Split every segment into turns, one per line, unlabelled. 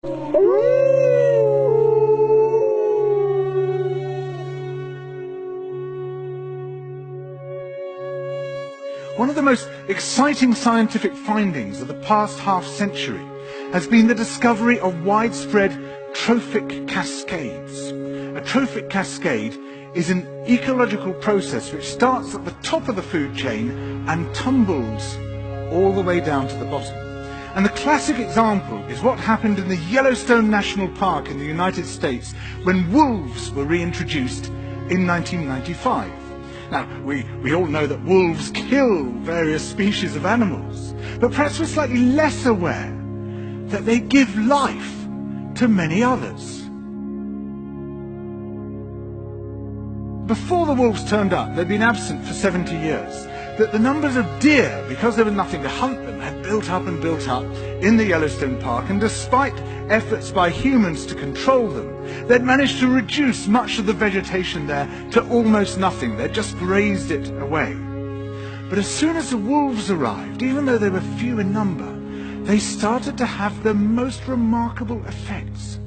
One of the most exciting scientific findings of the past half-century has been the discovery of widespread trophic cascades. A trophic cascade is an ecological process which starts at the top of the food chain and tumbles all the way down to the bottom. And the classic example is what happened in the Yellowstone National Park in the United States when wolves were reintroduced in 1995. Now, we all know that wolves kill various species of animals, but perhaps we're slightly less aware that they give life to many others. Before the wolves turned up, they'd been absent for 70 years. That the numbers of deer, because there was nothing to hunt them, had built up and built up in the Yellowstone Park, and despite efforts by humans to control them, they'd managed to reduce much of the vegetation there to almost nothing. They'd just grazed it away. But as soon as the wolves arrived, even though they were few in number, they started to have the most remarkable effects.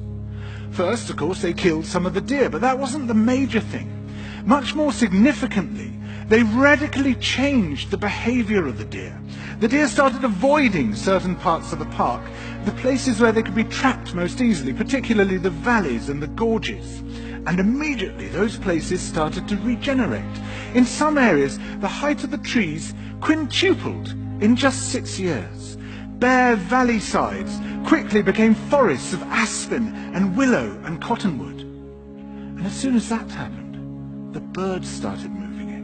First, of course, they killed some of the deer, but that wasn't the major thing. Much more significantly, they radically changed the behavior of the deer. The deer started avoiding certain parts of the park, the places where they could be trapped most easily, particularly the valleys and the gorges. And immediately those places started to regenerate. In some areas, the height of the trees quintupled in just 6 years. Bare valley sides quickly became forests of aspen and willow and cottonwood. And as soon as that happened, the birds started moving in.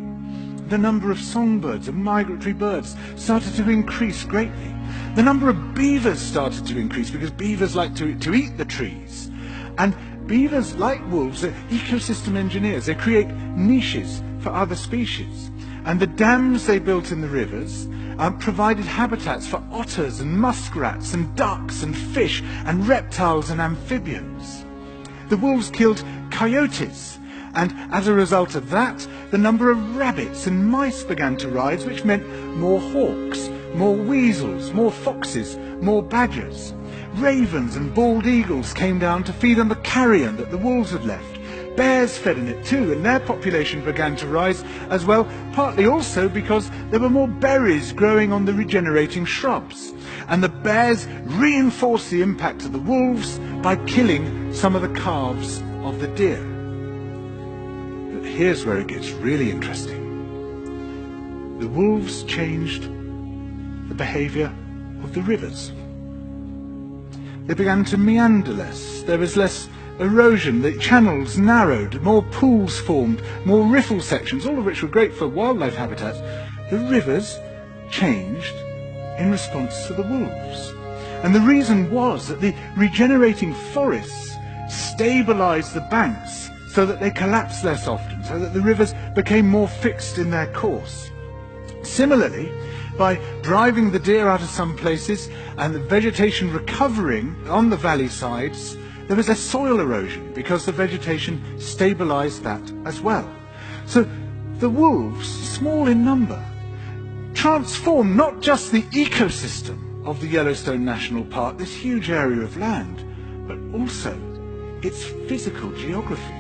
The number of songbirds and migratory birds started to increase greatly. The number of beavers started to increase because beavers like to eat the trees. And beavers, like wolves, are ecosystem engineers. They create niches for other species. And the dams they built in the rivers provided habitats for otters and muskrats and ducks and fish and reptiles and amphibians. The wolves killed coyotes. And as a result of that, the number of rabbits and mice began to rise, which meant more hawks, more weasels, more foxes, more badgers. Ravens and bald eagles came down to feed on the carrion that the wolves had left. Bears fed on it too, and their population began to rise as well, partly also because there were more berries growing on the regenerating shrubs. And the bears reinforced the impact of the wolves by killing some of the calves of the deer. Here's where it gets really interesting. The wolves changed the behavior of the rivers. They began to meander less. There was less erosion. The channels narrowed, more pools formed, more riffle sections, all of which were great for wildlife habitats. The rivers changed in response to the wolves. And the reason was that the regenerating forests stabilized the banks so that they collapsed less often, so that the rivers became more fixed in their course. Similarly, by driving the deer out of some places and the vegetation recovering on the valley sides, there was less soil erosion because the vegetation stabilized that as well. So the wolves, small in number, transformed not just the ecosystem of the Yellowstone National Park, this huge area of land, but also its physical geography.